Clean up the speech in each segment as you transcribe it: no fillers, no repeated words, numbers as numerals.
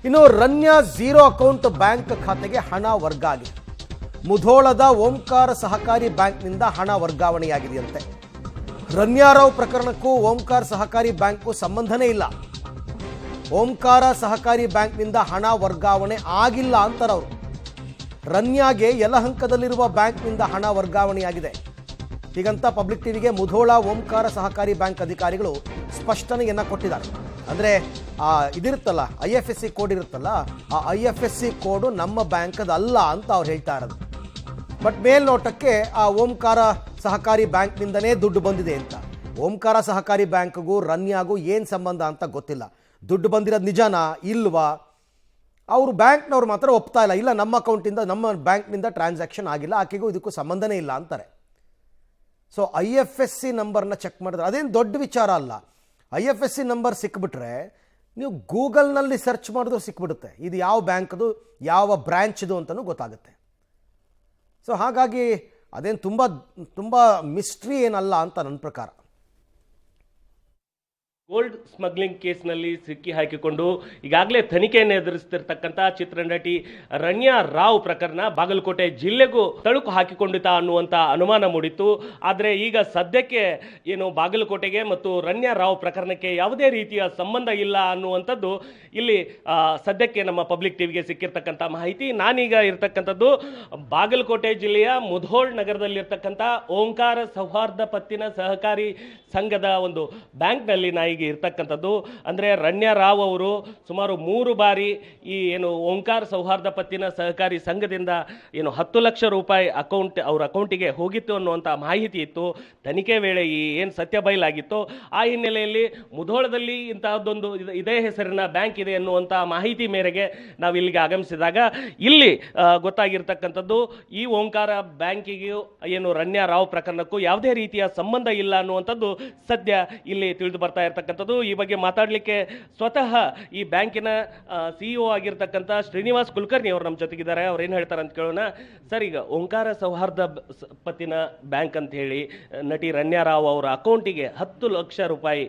ಇನ್ನು Ranya zero account bank ಖಾತೆಗೆ ಹಣ ವರ್ಗ ಆಗಿದೆ. ಮುಧೋಳದ ಓಂಕಾರ ಸಹಕಾರಿ ಬ್ಯಾಂಕ್ನಿಂದ ಹಣ ವರ್ಗಾವಣೆಯಾಗಿದೆಯಂತೆ. ರನ್ಯಾರಾವ್ ಪ್ರಕರಣಕ್ಕೂ ಓಂಕಾರ ಸಹಕಾರಿ ಬ್ಯಾಂಕ್ಗೂ ಸಂಬಂಧನೇ ಇಲ್ಲ. ಓಂಕಾರ ಸಹಕಾರಿ ಬ್ಯಾಂಕ್ನಿಂದ ಹಣ ವರ್ಗಾವಣೆ ಆಗಿಲ್ಲ ಅಂತಾರವರು. ರನ್ಯಾಗೆ ಯಲಹಂಕದಲ್ಲಿರುವ ಬ್ಯಾಂಕ್ನಿಂದ ಹಣ ವರ್ಗಾವಣೆಯಾಗಿದೆ. ಹೀಗಂತ ಪಬ್ಲಿಕ್ ಟಿವಿಗೆ ಮುಧೋಳ ಓಂಕಾರ ಸಹಕಾರಿ ಬ್ಯಾಂಕ್ ಅಧಿಕಾರಿಗಳು ಸ್ಪಷ್ಟನೆಯನ್ನ ಕೊಟ್ಟಿದ್ದಾರೆ. ಅಂದರೆ ಇದಿರುತ್ತಲ್ಲ, IFSC ಕೋಡ್ ಇರುತ್ತಲ್ಲ, ಆ IFSC ಕೋಡು ನಮ್ಮ ಬ್ಯಾಂಕದ ಅಲ್ಲ ಅಂತ ಅವ್ರು ಹೇಳ್ತಾ ಇರೋದು. ಬಟ್ ಮೇಲ್ನೋಟಕ್ಕೆ ಆ ಓಂಕಾರ ಸಹಕಾರಿ ಬ್ಯಾಂಕ್ನಿಂದನೇ ದುಡ್ಡು ಬಂದಿದೆ ಅಂತ. ಓಂಕಾರ ಸಹಕಾರಿ ಬ್ಯಾಂಕ್ಗೂ ರನ್ಯಾಗೂ ಏನು ಸಂಬಂಧ ಅಂತ ಗೊತ್ತಿಲ್ಲ. ದುಡ್ಡು ಬಂದಿರೋದು ನಿಜನಾ ಇಲ್ವಾ? ಅವರು ಬ್ಯಾಂಕ್ನವ್ರು ಮಾತ್ರ ಒಪ್ತಾ ಇಲ್ಲ. ಇಲ್ಲ, ನಮ್ಮ ಅಕೌಂಟಿಂದ, ನಮ್ಮ ಬ್ಯಾಂಕ್ನಿಂದ ಟ್ರಾನ್ಸಾಕ್ಷನ್ ಆಗಿಲ್ಲ, ಆಕೆಗೂ ಇದಕ್ಕೂ ಸಂಬಂಧನೇ ಇಲ್ಲ ಅಂತಾರೆ. ಸೊ IFSC ನಂಬರ್ನ ಚೆಕ್ ಮಾಡಿದ್ರೆ ಅದೇನು ದೊಡ್ಡ ವಿಚಾರ ಅಲ್ಲ. IFSC ನಂಬರ್ ಸಿಕ್ಬಿಟ್ರೆ ನೀವು ಗೂಗಲ್ನಲ್ಲಿ ಸರ್ಚ್ ಮಾಡಿದ್ರು ಸಿಕ್ಬಿಡುತ್ತೆ, ಇದು ಯಾವ ಬ್ಯಾಂಕ್ದು ಯಾವ ಬ್ರ್ಯಾಂಚ್ದು ಅಂತಲೂ ಗೊತ್ತಾಗುತ್ತೆ. ಸೊ ಹಾಗಾಗಿ ಅದೇನು ತುಂಬ ಮಿಸ್ಟ್ರಿ ಏನಲ್ಲ ಅಂತ ನನ್ನ ಪ್ರಕಾರ. ಗೋಲ್ಡ್ ಸ್ಮಗ್ಲಿಂಗ್ ಕೇಸ್ನಲ್ಲಿ ಸಿಕ್ಕಿ ಹಾಕಿಕೊಂಡು ಈಗಾಗಲೇ ತನಿಖೆಯನ್ನು ಎದುರಿಸ್ತಿರ್ತಕ್ಕಂಥ ಚಿತ್ರನಟಿ ರನ್ಯಾ ರಾವ್ ಪ್ರಕರಣ ಬಾಗಲಕೋಟೆ ಜಿಲ್ಲೆಗೂ ತಳುಕು ಹಾಕಿಕೊಂಡಿತಾ ಅನ್ನುವಂಥ ಅನುಮಾನ ಮೂಡಿತ್ತು. ಆದರೆ ಈಗ ಸದ್ಯಕ್ಕೆ ಏನು ಬಾಗಲಕೋಟೆಗೆ ಮತ್ತು ರನ್ಯಾ ರಾವ್ ಪ್ರಕರಣಕ್ಕೆ ಯಾವುದೇ ರೀತಿಯ ಸಂಬಂಧ ಇಲ್ಲ ಅನ್ನುವಂಥದ್ದು ಇಲ್ಲಿ ಸದ್ಯಕ್ಕೆ ನಮ್ಮ ಪಬ್ಲಿಕ್ ಟಿವಿಗೆ ಸಿಕ್ಕಿರ್ತಕ್ಕಂಥ ಮಾಹಿತಿ. ನಾನೀಗ ಇರ್ತಕ್ಕಂಥದ್ದು ಬಾಗಲಕೋಟೆ ಜಿಲ್ಲೆಯ ಮುಧೋಳ್ ನಗರದಲ್ಲಿರ್ತಕ್ಕಂಥ ಓಂಕಾರ ಸೌಹಾರ್ದ ಪತ್ತಿನ ಸಹಕಾರಿ ಸಂಘದ ಒಂದು ಬ್ಯಾಂಕ್ನಲ್ಲಿ ಈಗ ಇರ್ತಕ್ಕಂಥದ್ದು. ಅಂದರೆ ರನ್ಯಾ ರಾವ್ ಅವರು ಸುಮಾರು 3 ಬಾರಿ ಈ ಏನು ಓಂಕಾರ ಸೌಹಾರ್ದ ಪತ್ತಿನ ಸಹಕಾರಿ ಸಂಘದಿಂದ ಏನು 10 ಲಕ್ಷ ರೂಪಾಯಿ ಅವ್ರ ಅಕೌಂಟಿಗೆ ಹೋಗಿತ್ತು ಅನ್ನುವಂಥ ಮಾಹಿತಿ ಇತ್ತು. ತನಿಖೆ ವೇಳೆ ಈ ಏನು ಸತ್ಯ ಬಯಲಾಗಿತ್ತು, ಆ ಹಿನ್ನೆಲೆಯಲ್ಲಿ ಮುಧೋಳದಲ್ಲಿ ಇಂತಹದ್ದೊಂದು ಇದೇ ಹೆಸರಿನ ಬ್ಯಾಂಕ್ ಇದೆ ಅನ್ನುವಂಥ ಮಾಹಿತಿ ಮೇರೆಗೆ ನಾವು ಇಲ್ಲಿಗೆ ಆಗಮಿಸಿದಾಗ ಇಲ್ಲಿ ಗೊತ್ತಾಗಿರ್ತಕ್ಕಂಥದ್ದು ಈ ಓಂಕಾರ ಬ್ಯಾಂಕಿಗೂ ಏನು ರನ್ಯಾ ರಾವ್ ಪ್ರಕರಣಕ್ಕೂ ಯಾವುದೇ ರೀತಿಯ ಸಂಬಂಧ ಇಲ್ಲ ಅನ್ನುವಂಥದ್ದು ಸದ್ಯ ಇಲ್ಲಿ ತಿಳಿದು ಬರ್ತಾ ಇರ್ತಕ್ಕಂಥದ್ದು. ಈ ಬಗ್ಗೆ ಮಾತಾಡಲಿಕ್ಕೆ ಸ್ವತಃ ಈ ಬ್ಯಾಂಕಿನ CEO ಆಗಿರ್ತಕ್ಕಂಥ ಶ್ರೀನಿವಾಸ್ ಕುಲಕರ್ಣಿ ಅವರು ನಮ್ಮ ಜೊತೆಗಿದ್ದಾರೆ. ಅವ್ರು ಏನು ಹೇಳ್ತಾರೆ ಅಂತ ಕೇಳೋಣ. ಸರ್, ಈಗ ಓಂಕಾರ ಸೌಹಾರ್ದ ಪತ್ತಿನ ಬ್ಯಾಂಕ್ ಅಂತ ಹೇಳಿ ನಟಿ ರನ್ಯಾ ರಾವ್ ಅವರ ಅಕೌಂಟಿಗೆ 10 ಲಕ್ಷ ರೂಪಾಯಿ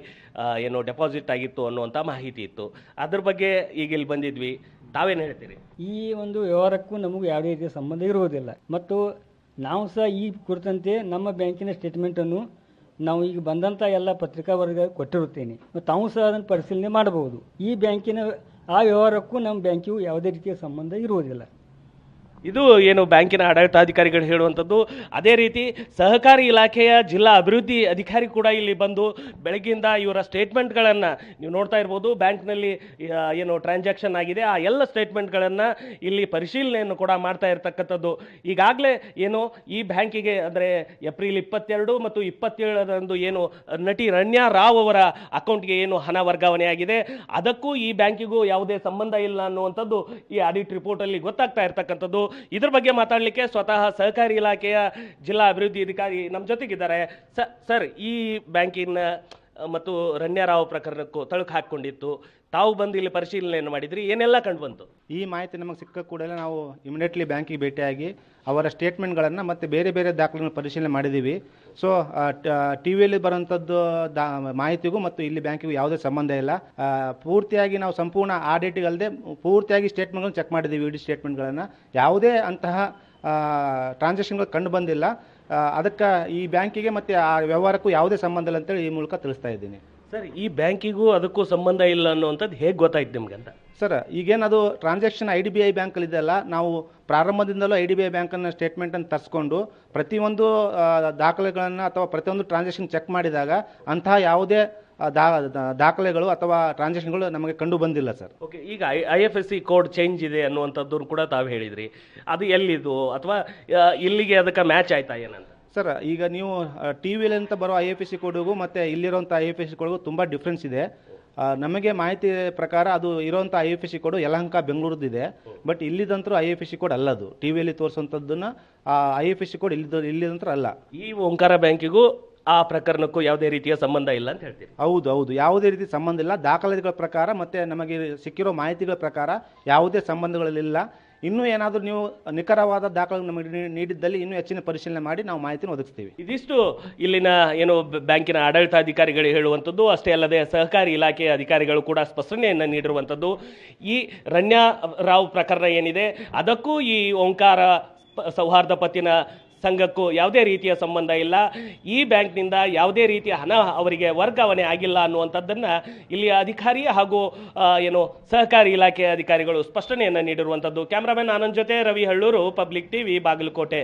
ಏನು ಡೆಪಾಸಿಟ್ ಆಗಿತ್ತು ಅನ್ನುವಂಥ ಮಾಹಿತಿ ಇತ್ತು. ಅದ್ರ ಬಗ್ಗೆ ಈಗ ಇಲ್ಲಿ ಬಂದಿದ್ವಿ, ತಾವೇನು ಹೇಳ್ತೀರಿ? ಈ ಒಂದು ವ್ಯವಹಾರಕ್ಕೂ ನಮಗೂ ಯಾವುದೇ ರೀತಿಯ ಸಂಬಂಧ ಇರುವುದಿಲ್ಲ. ಮತ್ತು ನಾವು ಸಹ ಈ ಕುರಿತಂತೆ ನಮ್ಮ ಬ್ಯಾಂಕಿನ ಸ್ಟೇಟ್ಮೆಂಟನ್ನು ನಾವು ಈಗ ಬಂದಂಥ ಎಲ್ಲ ಪತ್ರಿಕಾ ವರ್ಗ ಕೊಟ್ಟಿರುತ್ತೇನೆ. ತಾವು ಸಹ ಅದನ್ನು ಪರಿಶೀಲನೆ ಮಾಡಬಹುದು. ಈ ಬ್ಯಾಂಕಿನ ಆ ವ್ಯವಹಾರಕ್ಕೂ ನಮ್ಮ ಬ್ಯಾಂಕಿಗೂ ಯಾವುದೇ ರೀತಿಯ ಸಂಬಂಧ ಇರುವುದಿಲ್ಲ. ಇದು ಏನು ಬ್ಯಾಂಕಿನ ಆಡಳಿತಾಧಿಕಾರಿಗಳು ಹೇಳುವಂಥದ್ದು. ಅದೇ ರೀತಿ ಸಹಕಾರಿ ಇಲಾಖೆಯ ಜಿಲ್ಲಾ ಅಭಿವೃದ್ಧಿ ಅಧಿಕಾರಿ ಕೂಡ ಇಲ್ಲಿ ಬಂದು ಬೆಳಗ್ಗೆಯಿಂದ ಇವರ ಸ್ಟೇಟ್ಮೆಂಟ್ಗಳನ್ನು ನೀವು ನೋಡ್ತಾ ಇರ್ಬೋದು. ಬ್ಯಾಂಕ್ನಲ್ಲಿ ಏನು ಟ್ರಾನ್ಸಾಕ್ಷನ್ ಆಗಿದೆ ಆ ಎಲ್ಲ ಸ್ಟೇಟ್ಮೆಂಟ್ಗಳನ್ನು ಇಲ್ಲಿ ಪರಿಶೀಲನೆಯನ್ನು ಕೂಡ ಮಾಡ್ತಾ ಇರ್ತಕ್ಕಂಥದ್ದು. ಈಗಾಗಲೇ ಏನು ಈ ಬ್ಯಾಂಕಿಗೆ ಅಂದರೆ ಏಪ್ರಿಲ್ 22 ಮತ್ತು 27ರಂದು ಏನು ನಟಿ ರನ್ಯಾ ರಾವ್ ಅವರ ಅಕೌಂಟ್ಗೆ ಏನು ಹಣ ವರ್ಗಾವಣೆ ಆಗಿದೆ, ಅದಕ್ಕೂ ಈ ಬ್ಯಾಂಕಿಗೂ ಯಾವುದೇ ಸಂಬಂಧ ಇಲ್ಲ ಅನ್ನುವಂಥದ್ದು ಈ ಆಡಿಟ್ ರಿಪೋರ್ಟಲ್ಲಿ ಗೊತ್ತಾಗ್ತಾ ಇರ್ತಕ್ಕಂಥದ್ದು. ಇದ್ರ ಬಗ್ಗೆ ಮಾತಾಡಲಿಕ್ಕೆ ಸ್ವತಃ ಸಹಕಾರಿ ಇಲಾಖೆಯ ಜಿಲ್ಲಾ ಅಭಿವೃದ್ಧಿ ಅಧಿಕಾರಿ ನಮ್ಮ ಜೊತೆಗಿದ್ದಾರೆ. ಸರ್, ಈ ಬ್ಯಾಂಕಿನ ಮತ್ತು ರನ್ಯಾ ರಾವ್ ಪ್ರಕರಣಕ್ಕೂ ತಳುಕು ಹಾಕಿಕೊಂಡಿತ್ತು, ತಾವು ಬಂದು ಇಲ್ಲಿ ಪರಿಶೀಲನೆಯನ್ನು ಮಾಡಿದ್ರಿ, ಏನೆಲ್ಲ ಕಂಡು ಬಂತು? ಈ ಮಾಹಿತಿ ನಮಗೆ ಸಿಕ್ಕ ಕೂಡಲೇ ನಾವು ಇಮಿಡಿಯೇಟ್ಲಿ ಬ್ಯಾಂಕಿಗೆ ಭೇಟಿಯಾಗಿ ಅವರ ಸ್ಟೇಟ್ಮೆಂಟ್ಗಳನ್ನು ಮತ್ತು ಬೇರೆ ಬೇರೆ ದಾಖಲೆಗಳನ್ನು ಪರಿಶೀಲನೆ ಮಾಡಿದ್ದೀವಿ. ಸೊ TVಯಲ್ಲಿ ಬರೋಂಥದ್ದು ಮಾಹಿತಿಗೂ ಮತ್ತು ಇಲ್ಲಿ ಬ್ಯಾಂಕಿಗೂ ಯಾವುದೇ ಸಂಬಂಧ ಇಲ್ಲ. ಪೂರ್ತಿಯಾಗಿ ನಾವು ಸಂಪೂರ್ಣ ಆಡಿಟಿಗೆ ಅಲ್ಲದೆ ಪೂರ್ತಿಯಾಗಿ ಸ್ಟೇಟ್ಮೆಂಟ್ಗಳನ್ನು ಚೆಕ್ ಮಾಡಿದ್ದೀವಿ. ಇಡೀ ಸ್ಟೇಟ್ಮೆಂಟ್ಗಳನ್ನು ಯಾವುದೇ ಅಂತಹ ಟ್ರಾನ್ಸಾಕ್ಷನ್ಗಳು ಕಂಡು ಬಂದಿಲ್ಲ. ಅದಕ್ಕೆ ಈ ಬ್ಯಾಂಕಿಗೆ ಮತ್ತು ಆ ವ್ಯವಹಾರಕ್ಕೂ ಯಾವುದೇ ಸಂಬಂಧ ಇಲ್ಲ ಅಂತೇಳಿ ಈ ಮೂಲಕ ತಿಳಿಸ್ತಾ ಇದ್ದೀನಿ. ಸರ್, ಈ ಬ್ಯಾಂಕಿಗೂ ಅದಕ್ಕೂ ಸಂಬಂಧ ಇಲ್ಲ ಅನ್ನುವಂಥದ್ದು ಹೇಗೆ ಗೊತ್ತಾಯ್ತು ನಿಮ್ಗಂತ? ಸರ್, ಈಗೇನದು ಟ್ರಾನ್ಸಾಕ್ಷನ್ IDBI ಬ್ಯಾಂಕಲ್ಲಿ ಇದೆಯಲ್ಲ, ನಾವು ಪ್ರಾರಂಭದಿಂದಲೂ IDBI ಬ್ಯಾಂಕನ್ನು ಸ್ಟೇಟ್ಮೆಂಟನ್ನು ತರಿಸ್ಕೊಂಡು ಪ್ರತಿಯೊಂದು ದಾಖಲೆಗಳನ್ನು ಅಥವಾ ಪ್ರತಿಯೊಂದು ಟ್ರಾನ್ಸಾಕ್ಷನ್ ಚೆಕ್ ಮಾಡಿದಾಗ ಅಂತಹ ಯಾವುದೇ ದಾಖಲೆಗಳು ಅಥವಾ ಟ್ರಾನ್ಸಾಕ್ಷನ್ಗಳು ನಮಗೆ ಕಂಡು ಬಂದಿಲ್ಲ ಸರ್. ಓಕೆ, ಈಗ IFSC ಕೋಡ್ ಚೇಂಜ್ ಇದೆ ಅನ್ನುವಂಥದ್ದು ಕೂಡ ತಾವು ಹೇಳಿದ್ರಿ, ಅದು ಎಲ್ಲಿದು ಅಥವಾ ಇಲ್ಲಿಗೆ ಅದಕ್ಕೆ ಮ್ಯಾಚ್ ಆಯ್ತಾ ಏನಂತ? ಸರ್, ಈಗ ನೀವು TVಯಲ್ಲಿ ಅಂತ ಬರೋ IFSC ಕೋಡಿಗೂ ಮತ್ತು ಇಲ್ಲಿರೋಂಥ IFSC ಕೋಡಿಗೂ ತುಂಬ ಡಿಫ್ರೆನ್ಸ್ ಇದೆ. ನಮಗೆ ಮಾಹಿತಿ ಪ್ರಕಾರ ಅದು ಇರೋಂಥ IFSC ಕೋಡು ಯಲಹಂಕ ಬೆಂಗಳೂರದಿದೆ. ಬಟ್ ಇಲ್ಲಿದಂತರೂ IFSC ಕೋಡ್ ಅಲ್ಲ. ಅದು TVಯಲ್ಲಿ ತೋರಿಸುವಂಥದ್ದನ್ನು IFSC ಕೋಡ್ ಇಲ್ಲಿದಂತರೂ ಅಲ್ಲ. ಈ ಓಂಕಾರ ಬ್ಯಾಂಕಿಗೂ ಆ ಪ್ರಕರಣಕ್ಕೂ ಯಾವುದೇ ರೀತಿಯ ಸಂಬಂಧ ಇಲ್ಲ ಅಂತ ಹೇಳ್ತೀರಿ? ಹೌದು ಹೌದು, ಯಾವುದೇ ರೀತಿ ಸಂಬಂಧ ಇಲ್ಲ. ದಾಖಲಾತಿಗಳ ಪ್ರಕಾರ ಮತ್ತು ನಮಗೆ ಸಿಕ್ಕಿರೋ ಮಾಹಿತಿಗಳ ಪ್ರಕಾರ ಯಾವುದೇ ಸಂಬಂಧಗಳಿಲ್ಲ. ಇನ್ನೂ ಏನಾದರೂ ನೀವು ನಿಖರವಾದ ದಾಖಲೆ ನಮಗೆ ನೀಡಿದ್ದಲ್ಲಿ ಇನ್ನೂ ಹೆಚ್ಚಿನ ಪರಿಶೀಲನೆ ಮಾಡಿ ನಾವು ಮಾಹಿತಿನ ಒದಗಿಸ್ತೀವಿ. ಇದಿಷ್ಟು ಇಲ್ಲಿನ ಏನು ಬ್ಯಾಂಕಿನ ಆಡಳಿತಾಧಿಕಾರಿಗಳು ಹೇಳುವಂಥದ್ದು. ಅಷ್ಟೇ ಅಲ್ಲದೆ ಸಹಕಾರಿ ಇಲಾಖೆಯ ಅಧಿಕಾರಿಗಳು ಕೂಡ ಸ್ಪಷ್ಟನೆಯನ್ನು ನೀಡಿರುವಂಥದ್ದು. ಈ ರಣ್ಯಾ ರಾವ್ ಪ್ರಕರಣ ಏನಿದೆ ಅದಕ್ಕೂ ಈ ಓಂಕಾರ ಸೌಹಾರ್ದ ಪತ್ತಿನ ಸಂಘಕ್ಕೂ ಯಾವುದೇ ರೀತಿಯ ಸಂಬಂಧ ಇಲ್ಲ. ಈ ಬ್ಯಾಂಕ್ನಿಂದ ಯಾವುದೇ ರೀತಿಯ ಹಣ ಅವರಿಗೆ ವರ್ಗಾವಣೆ ಆಗಿಲ್ಲ ಅನ್ನುವಂಥದ್ದನ್ನು ಇಲ್ಲಿಯ ಅಧಿಕಾರಿ ಹಾಗೂ ಏನು ಸಹಕಾರಿ ಇಲಾಖೆಯ ಅಧಿಕಾರಿಗಳು ಸ್ಪಷ್ಟನೆಯನ್ನು ನೀಡಿರುವಂಥದ್ದು. ಕ್ಯಾಮ್ರಾಮನ್ ಆನಂದ್ ಜೊತೆ ರವಿ ಹಳ್ಳೂರು, ಪಬ್ಲಿಕ್ ಟಿವಿ, ಬಾಗಲಕೋಟೆ.